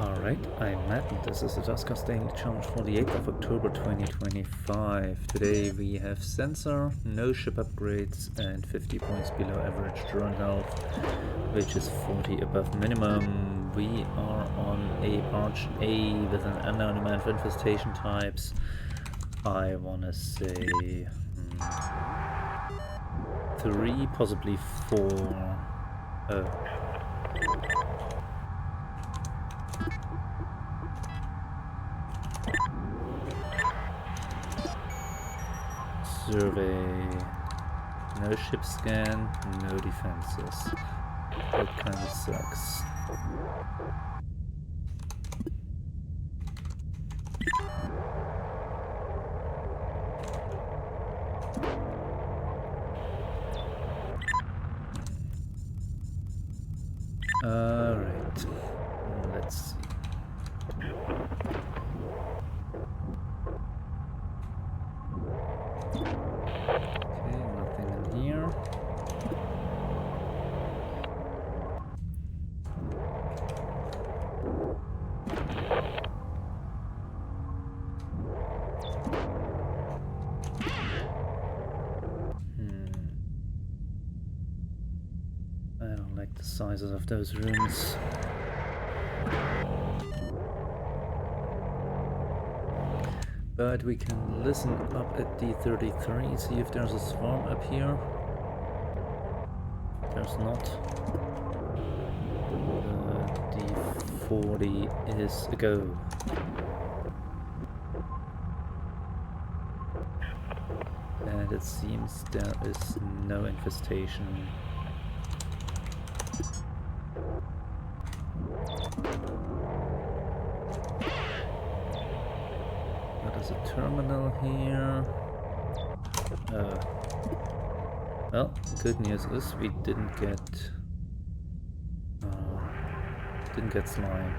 Alright, I'm Matt and this is the Duskers Daily Challenge for the 8th of October 2025. Today we have sensor, no ship upgrades and 50 points below average drone health, which is 40 above minimum. We are on a barge A with an unknown amount of infestation types. I wanna say 3, possibly 4. Survey, no ship scan, no defenses. That kind of sucks. Alright, let's see. Okay, nothing in here. I don't like the sizes of those rooms. But we can listen up at D33, see if there's a swarm up here. There's not. D40 is a go. And it seems there is no infestation. There's a terminal here. Well, good news is we didn't get slime.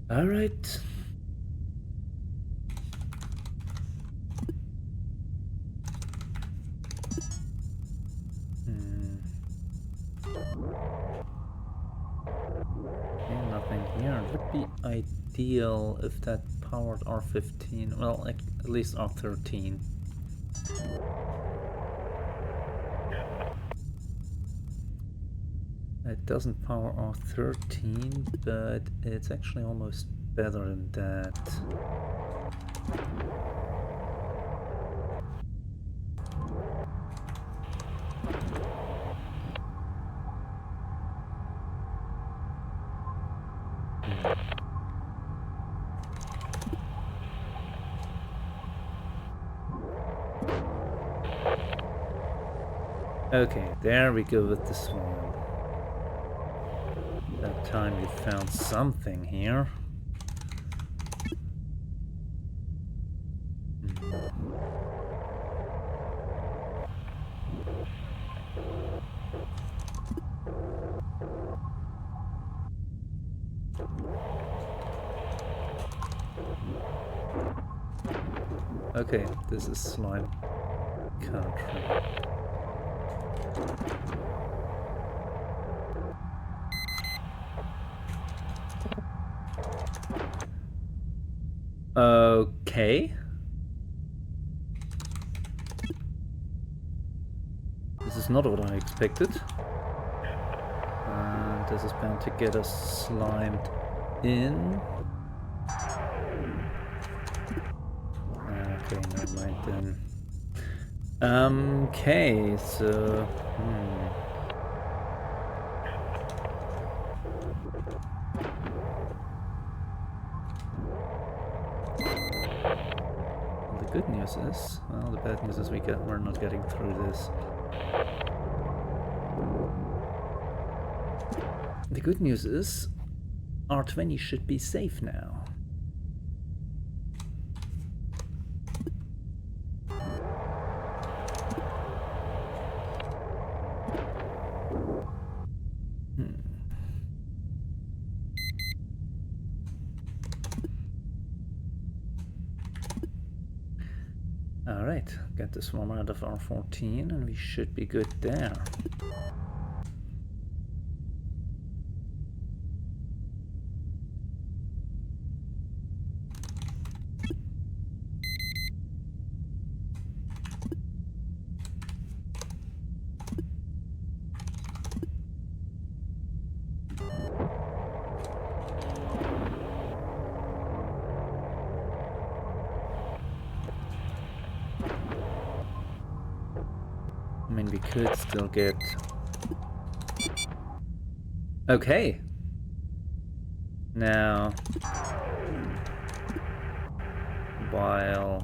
All right. Nothing here. It would be ideal if that powered R15, well, at least R13. It doesn't power R13, but it's actually almost better than that. Okay, there we go with the swarm. That time we found something here. Okay, this is slime country. Okay. This is not what I expected. And this is bound to get us slimed in. Okay, never mind then. Okay, so... The good news is, well, the bad news is we're not getting through this. The good news is, R20 should be safe now. Alright, get this one out of R14 and we should be good there. I mean, we could still get... Okay! Now... While...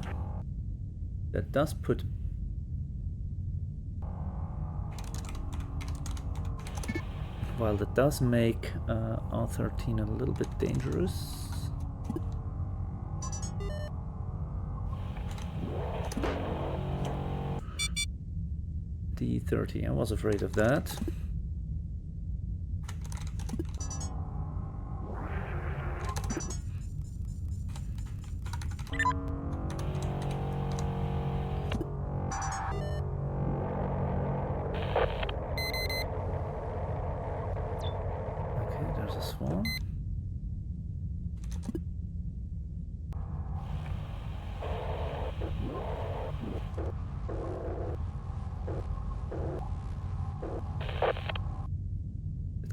That does put... While that does make R13 a little bit dangerous... D30, I was afraid of that. Okay, there's a swarm.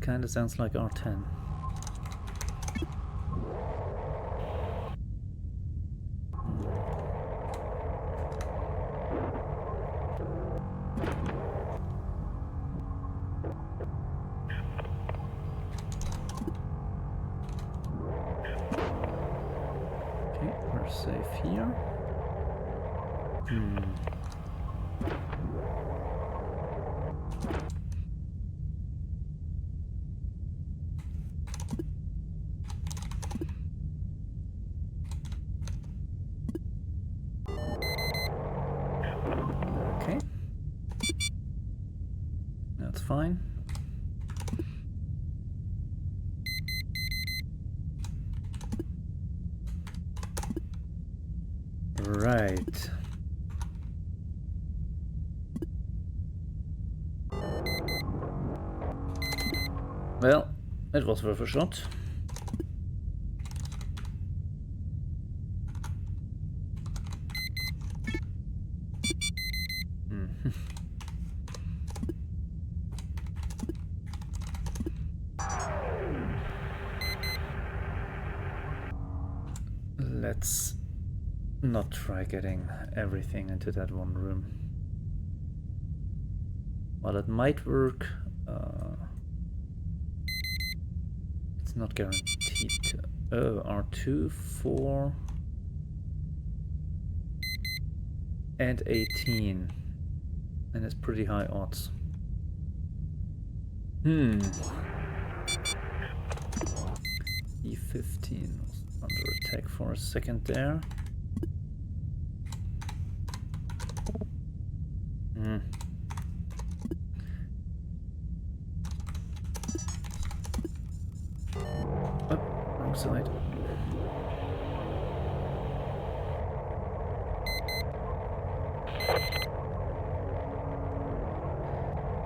Kinda sounds like R10. Okay, we're safe here. Okay. That's fine. Right. Well, it was worth a shot. Let's not try getting everything into that one room. While it might work, it's not guaranteed to... Oh, R2, 4, and 18. And it's pretty high odds. E15 was under attack for a second there. Oh, wrong side.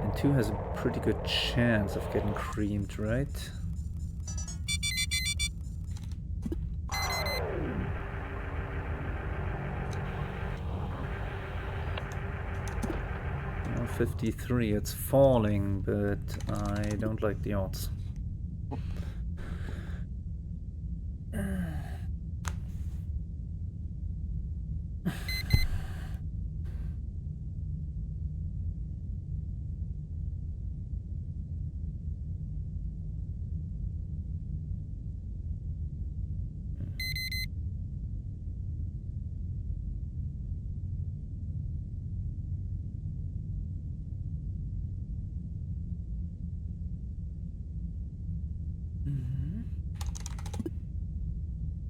And 2 has a pretty good chance of getting creamed, right? Well, 53, it's falling, but I don't like the odds.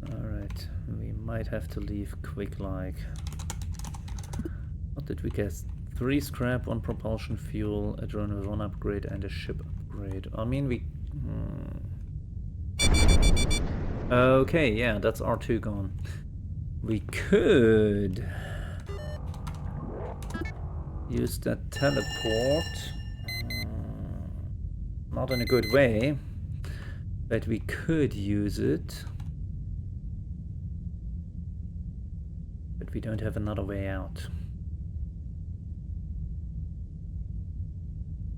Alright, we might have to leave quick like. What did we get? 3 scrap, 1 propulsion fuel, a drone with 1 upgrade and a ship upgrade. I mean we... Okay, yeah, that's R2 gone. We could... use that teleport. Not in a good way, but we could use it. But we don't have another way out.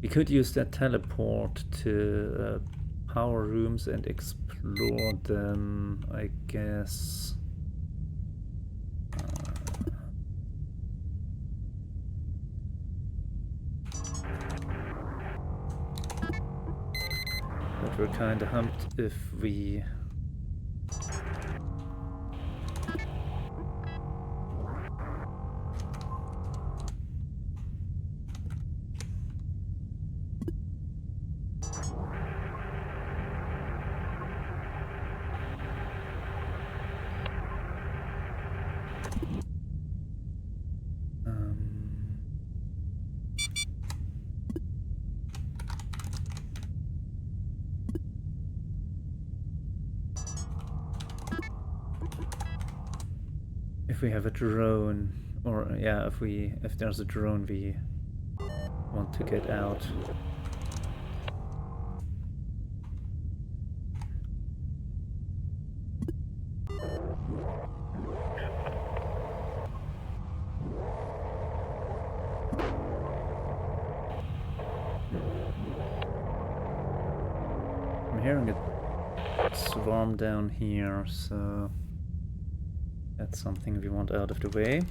We could use that teleport to power rooms and explore them, I guess. But we're kinda humped if we... if we have a drone, or yeah, if there's a drone we want to get out. I'm hearing a swarm down here, so that's something we want out of the way.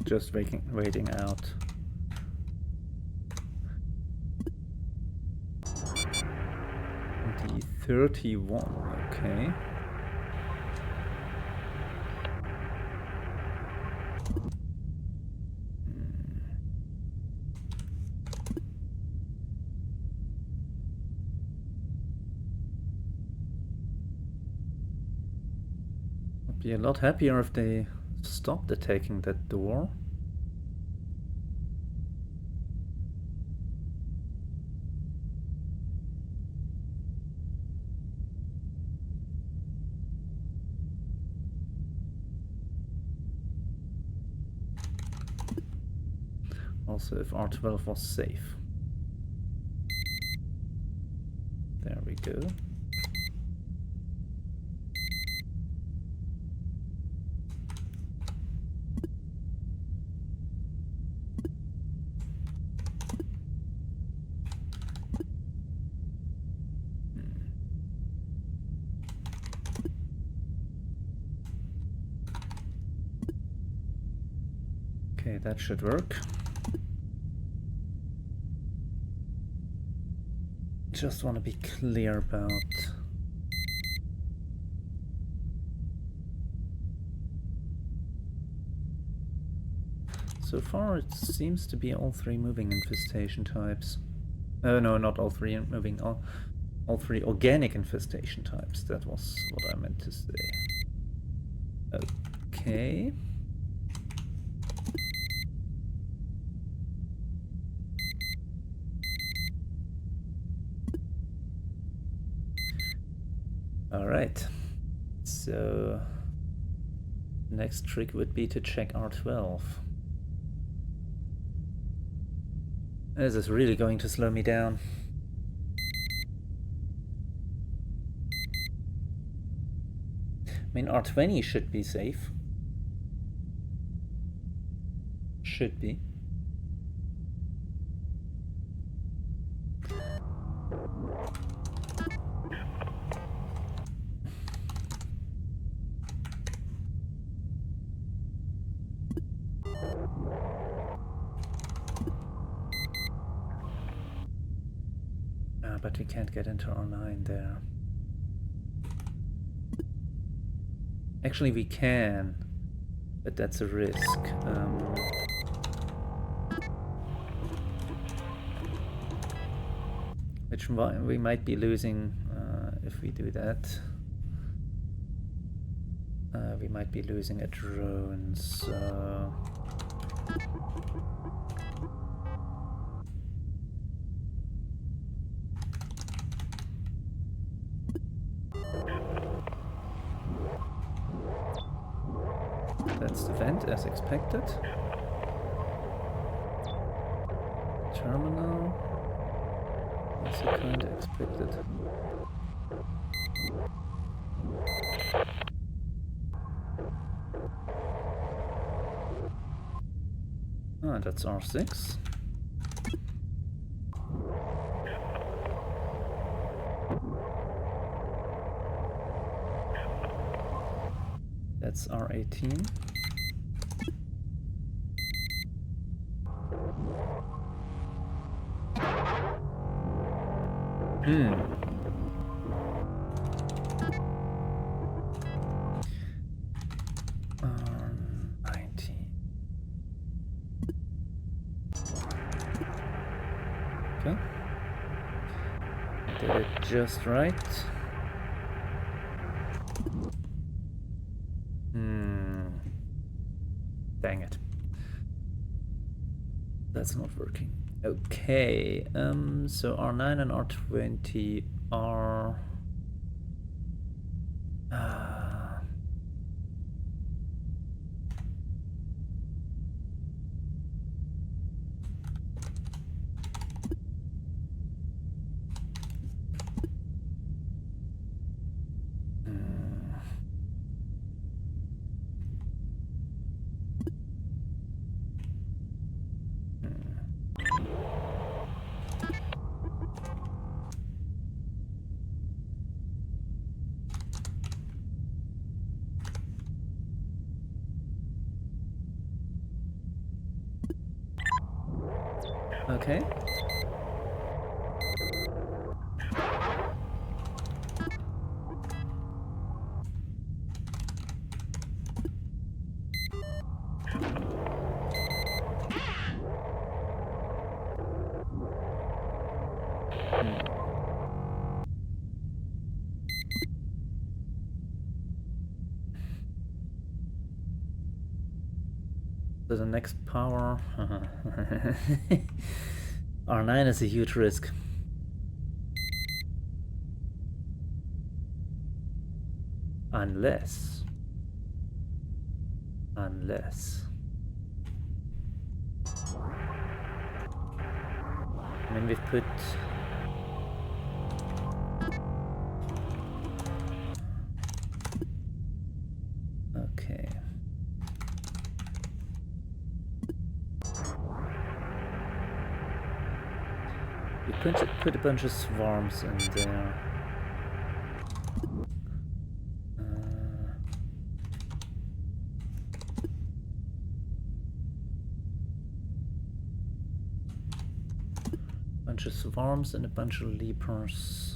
Just waiting out. The 31, okay. I'd be a lot happier if they stopped attacking that door. Also, if R12 was safe. There we go. Okay, that should work. Just want to be clear about so far it seems to be all three moving infestation types. No, not all three moving, all three organic infestation types. That was what I meant to say. Okay. Alright, so next trick would be to check R12. This is really going to slow me down. I mean, R20 should be safe. Should be. But we can't get into R9 there. Actually, we can, but that's a risk. which we might be losing if we do that. We might be losing a drone, so... That's the vent as expected. Terminal. Also kinda expected. Ah, that's R6. That's R18. R19. Okay. Did it just right. Dang it. That's not working. Okay, so R9 and R20 are... Okay. So the next power... R9 is a huge risk. Unless... I mean, we've put... Okay. We put a bunch of swarms in there. Bunch of swarms and a bunch of leapers.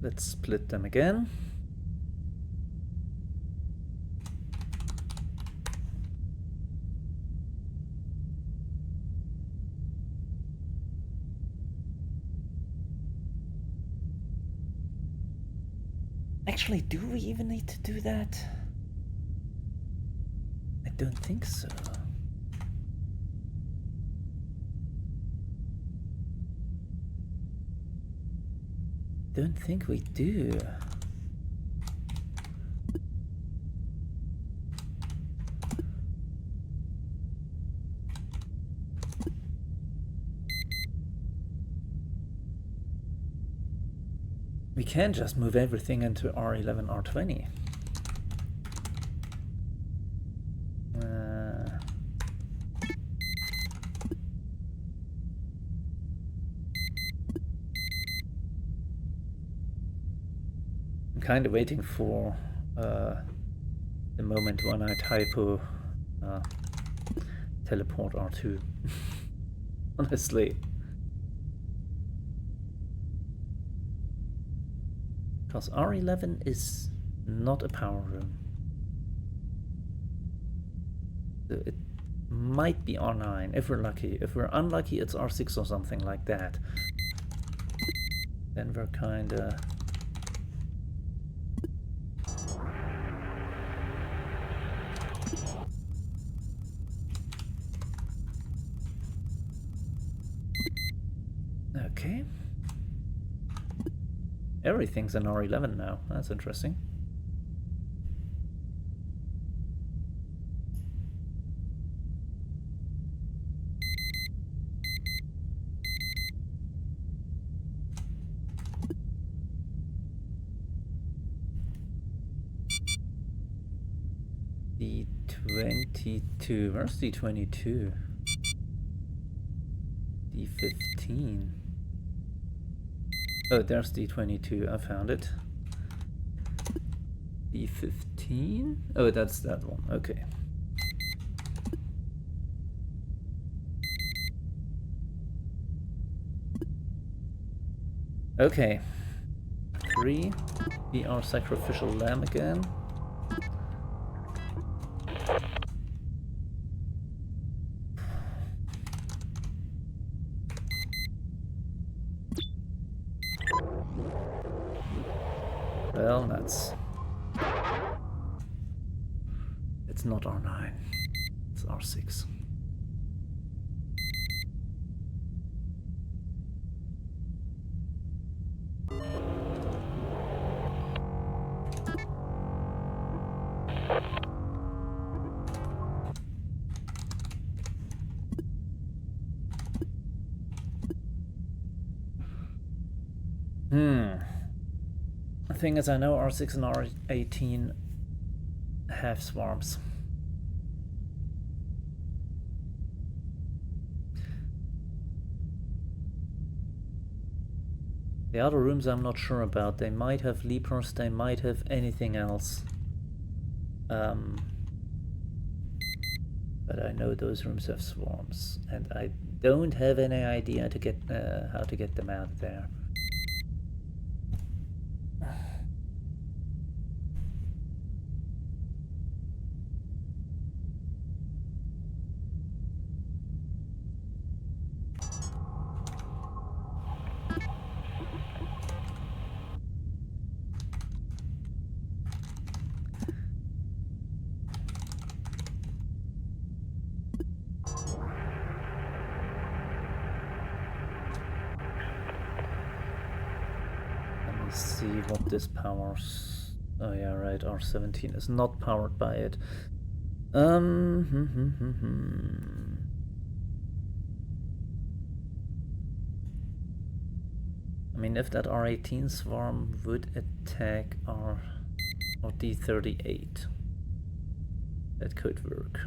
Let's split them again. Actually, do we even need to do that? I don't think so. Don't think we do. We can just move everything into R11, R20. I'm kind of waiting for the moment when I typo teleport R2. Honestly. Because R11 is not a power room. So it might be R9 if we're lucky. If we're unlucky, it's R6 or something like that. Then we're kinda... Okay. Everything's in R11 now. That's interesting. D22. Where's D22? D15. Oh, there's D22. I found it. D15? Oh, that's that one. Okay. Okay. 3. Be our sacrificial lamb again. Well, that's... It's not R9. It's R6. The thing is, I know R6 and R18 have swarms. The other rooms I'm not sure about. They might have leapers, they might have anything else. But I know those rooms have swarms, and I don't have any idea to get how to get them out there. See what this powers. Oh yeah, right, R17 is not powered by it. I mean, if that R18 swarm would attack our D38, that could work.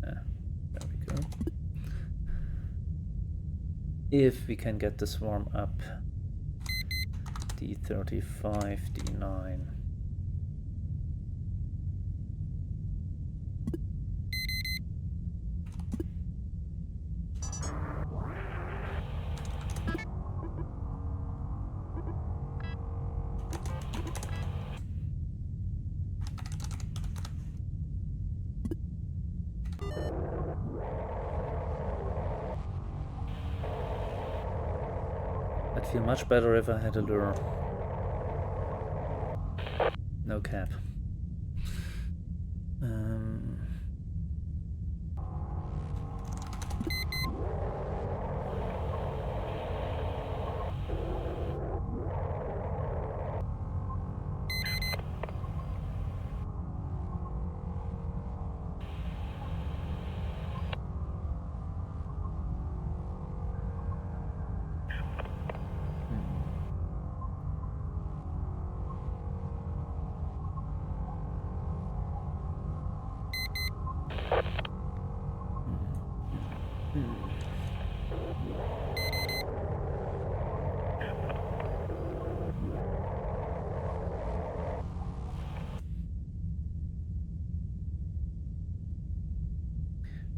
There we go. If we can get the swarm up, D35, D9. I'd feel much better if I had a lure. No cap.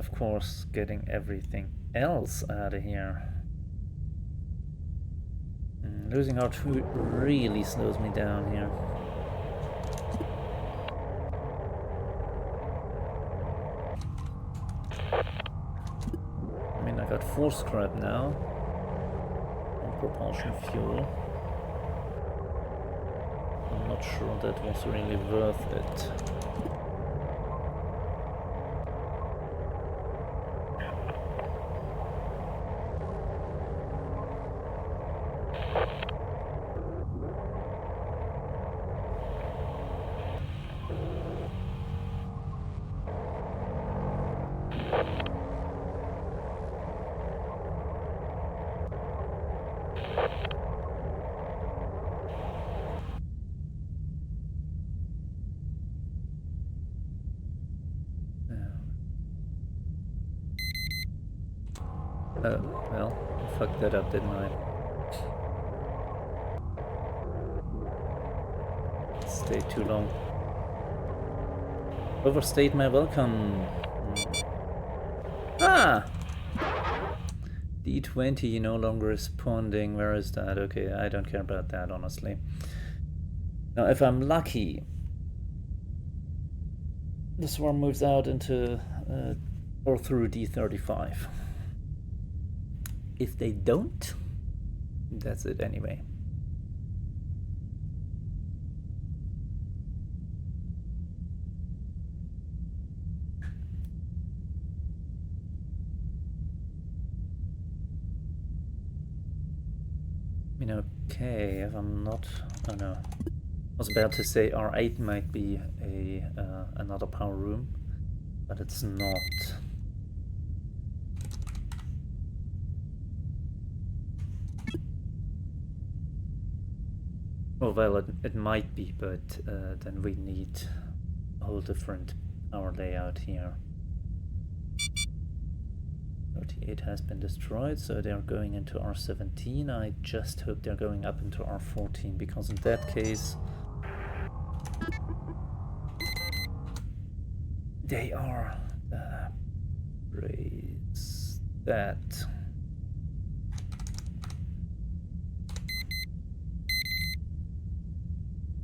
of course, getting everything else out of here. Losing R2 really slows me down here. I mean, I got 4 scrap now. On propulsion fuel. I'm not sure that was really worth it. Oh, well, I fucked that up, didn't I? Stayed too long. Overstayed my welcome. Ah! D20 no longer responding. Where is that? Okay, I don't care about that, honestly. Now, if I'm lucky, the swarm moves out into or through D35. If they don't, that's it anyway. I mean, okay, if I'm not, oh no, I was about to say R8 might be a another power room, but it's not. Oh, well, it might be, but then we need a whole different power layout here. 38 has been destroyed, so they're going into R17. I just hope they're going up into R14, because in that case they are raise that.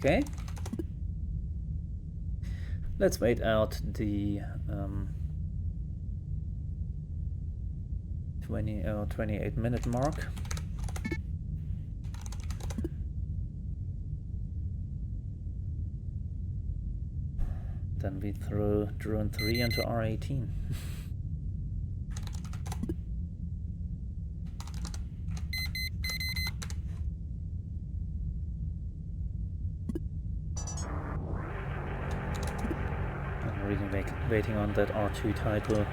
Okay, let's wait out the 28-minute mark. Then we throw drone 3 into R18. I'm really waiting on that R2 typo.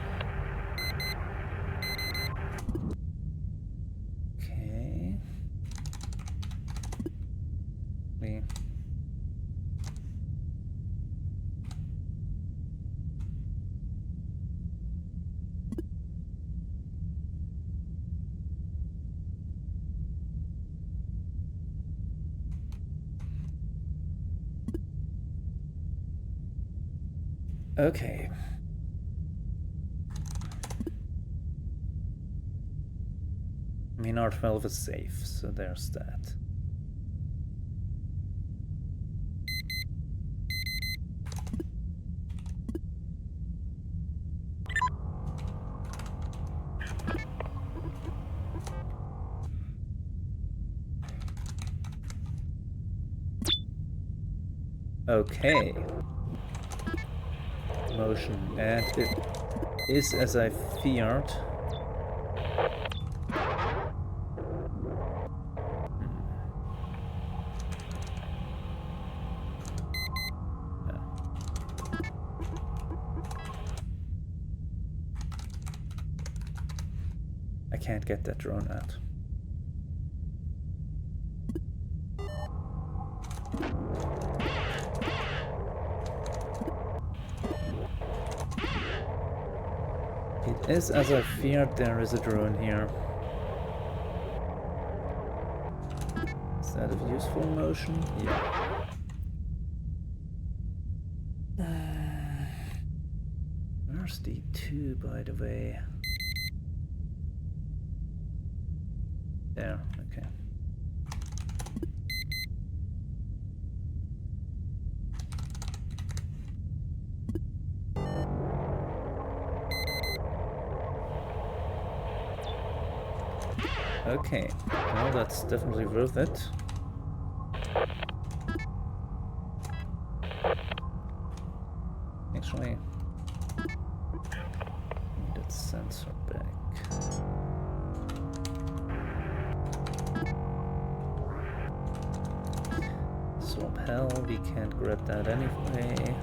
Okay. I mean, R12 is safe, so there's that. Okay. Motion, and it is as I feared. I can't get that drone out. It is as I feared, there is a drone here. Is that a useful motion? Yeah. Where's D2? 2, by the way. There, okay. Okay, well, that's definitely worth it. Actually, need that sensor back. Swap hell, we can't grab that anyway.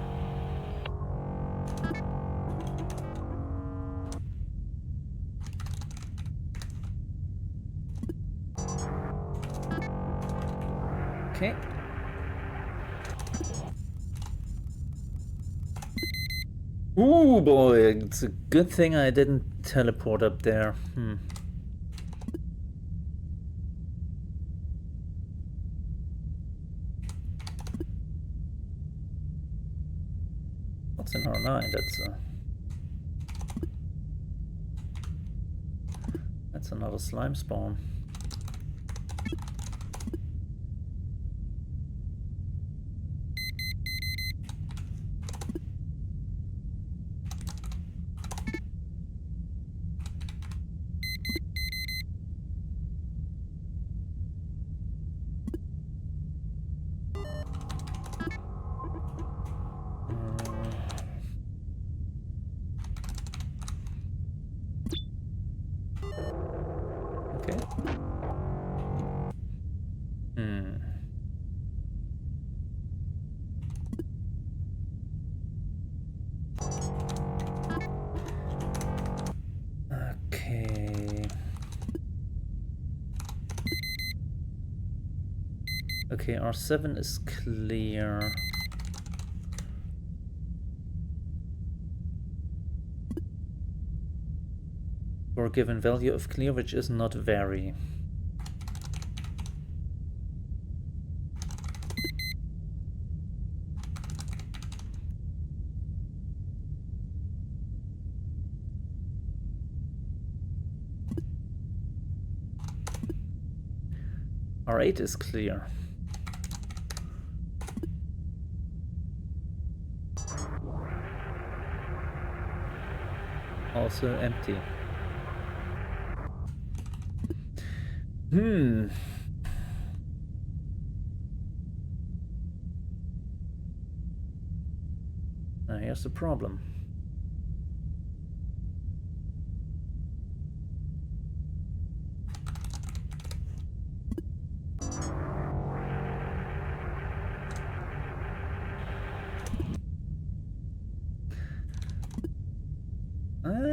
Okay. Ooh boy, it's a good thing I didn't teleport up there. What's in R9? That's another slime spawn. Okay. Okay. Okay, R7 is clear. For a given value of clear, which is not vary. R8 is clear. Also empty. Now here's the problem.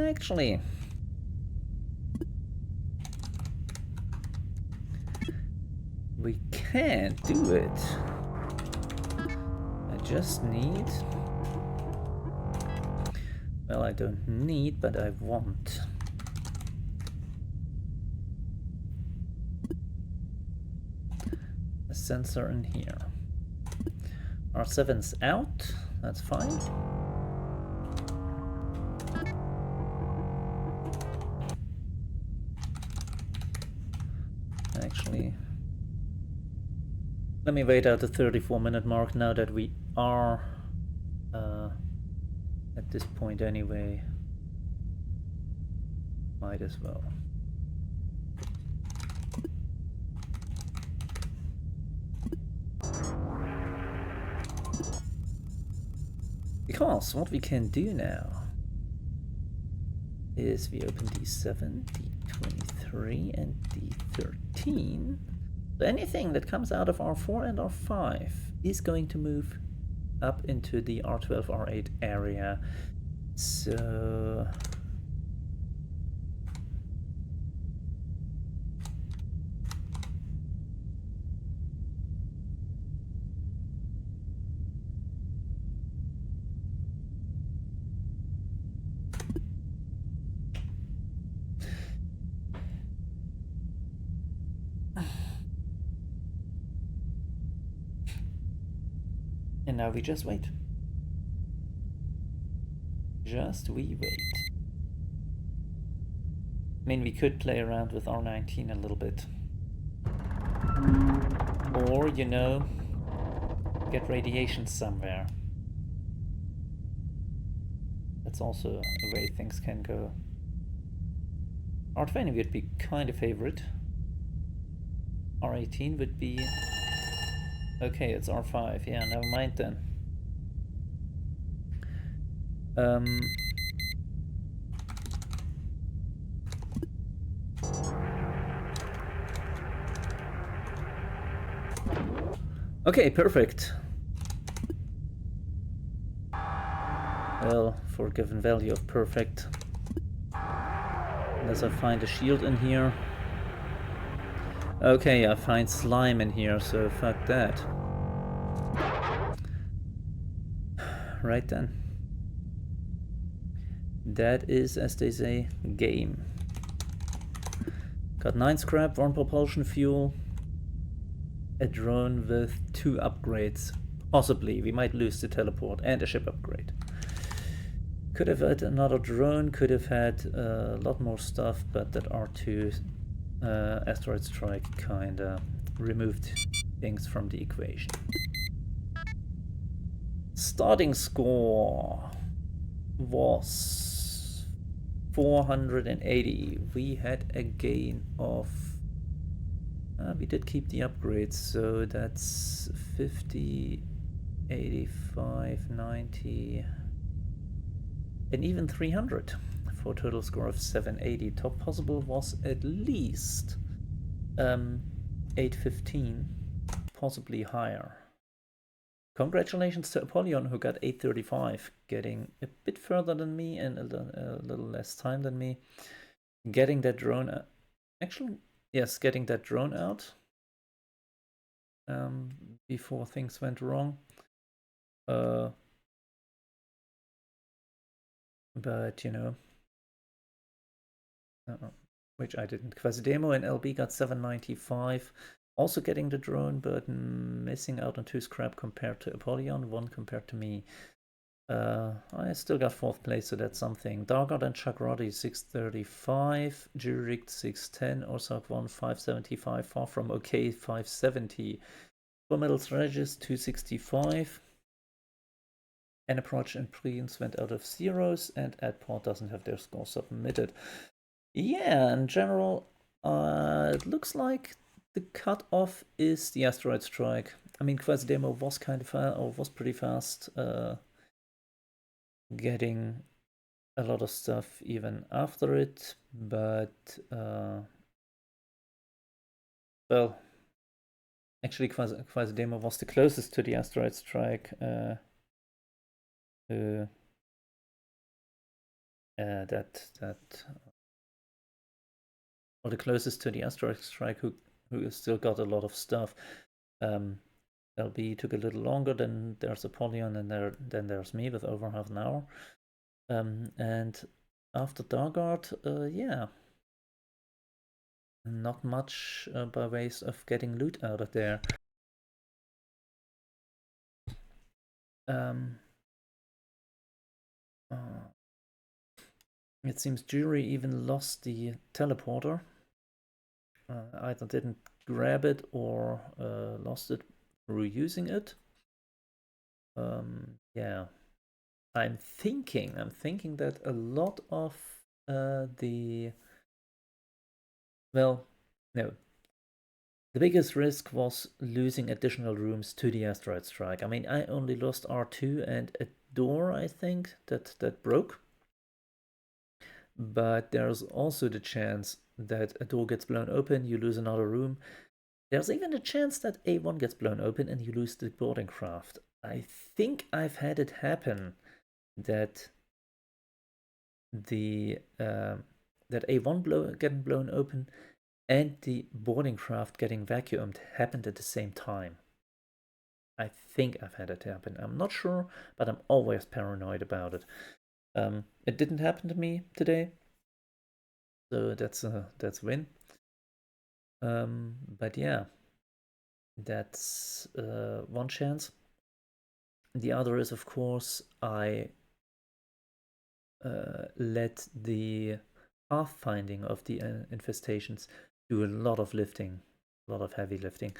Actually, we can't do it. I just need... Well, I don't need, but I want. A sensor in here. R7's out, that's fine. Actually, let me wait out the 34-minute mark now that we are at this point anyway. Might as well. Because what we can do now is we open D7, D23, and D13. So anything that comes out of R4 and R5 is going to move up into the R12, R8 area. So... And now we just wait. We wait. I mean, we could play around with R19 a little bit. Or, you know, get radiation somewhere. That's also a way things can go. R20 would be kind of favorite. R18 would be... Okay, it's R5. Yeah, never mind then. Okay, perfect. Well, for a given value of perfect. Unless I find a shield in here. Okay, I find slime in here, so fuck that. Right then. That is, as they say, game. Got 9 scrap, 1 propulsion fuel. A drone with 2 upgrades. Possibly, we might lose the teleport and a ship upgrade. Could have had another drone, could have had a lot more stuff, but that R2 asteroid strike kinda removed things from the equation. Starting score was 480. We had a gain of... we did keep the upgrades, so that's 50, 85, 90... and even 300 for a total score of 780. Top possible was at least 815, possibly higher. Congratulations to Apollyon, who got 835, getting a bit further than me and a little less time than me. Getting that drone... Actually, yes, getting that drone out before things went wrong. But, you know... which I didn't. Quasidemo and LB got 795. Also getting the drone, but missing out on 2 scrap compared to Apollyon, 1 compared to me. I still got 4th place, so that's something. Dargard and Chakrati 635, Jurick 610, Orsak 1 575, far from okay 570. For Metal Strategist 265. An approach and Prince went out of zeros, and Adport doesn't have their score submitted. Yeah, in general, it looks like the cutoff is the asteroid strike. I mean, Quasidemo was kind of fast, or was pretty fast, getting a lot of stuff even after it, but well, actually, Quasidemo was the closest to the asteroid strike. Or the closest to the asteroid strike, who still got a lot of stuff. LB took a little longer, then there's Apollyon, and then there's me with over half an hour. And after Dargard, yeah, not much by ways of getting loot out of there. It seems Jury even lost the teleporter. Either didn't grab it or lost it through using it. Yeah, I'm thinking that a lot of the the biggest risk was losing additional rooms to the asteroid strike. I mean, I only lost R2 and a door, I think, that broke. But there's also the chance that a door gets blown open, you lose another room. There's even a chance that A1 gets blown open and you lose the boarding craft. I think I've had it happen that the that A1 getting blown open and the boarding craft getting vacuumed happened at the same time. I think I've had it happen. I'm not sure, but I'm always paranoid about it. It didn't happen to me today, so that's a win. But yeah, that's one chance. The other is, of course, I let the pathfinding of the infestations, do a lot of lifting, a lot of heavy lifting,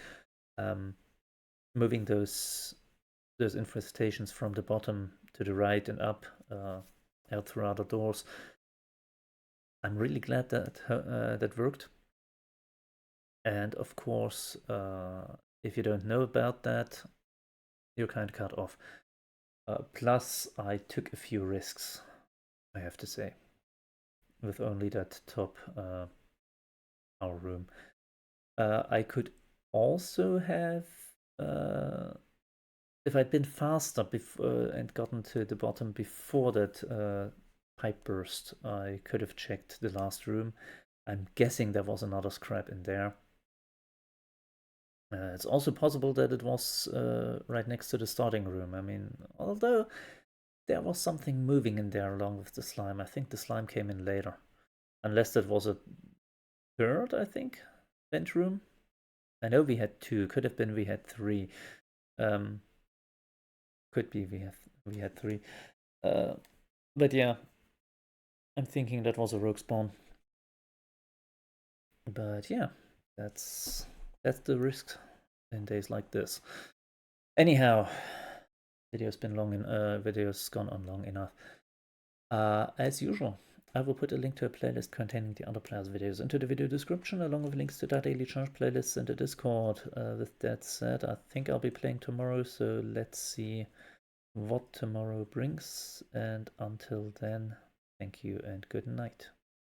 moving those infestations from the bottom to the right and up, out through other doors. I'm really glad that that worked. And of course, if you don't know about that, you're kind of cut off. Plus, I took a few risks, I have to say, with only that top power room. I could also have, if I'd been faster before and gotten to the bottom before that pipe burst, I could have checked the last room. I'm guessing there was another scrap in there. It's also possible that it was right next to the starting room. I mean, although there was something moving in there along with the slime. I think the slime came in later. Unless that was a third, I think, vent room. I know we had 2. Could have been we had 3. Could be we had 3. But yeah, I'm thinking that was a rogue spawn. But yeah, that's the risk in days like this. Anyhow, video's been long and video's gone on long enough. As usual, I will put a link to a playlist containing the other players' videos into the video description, along with links to their daily charge playlists and the Discord. With that said, I think I'll be playing tomorrow, so let's see what tomorrow brings. And until then, thank you and good night.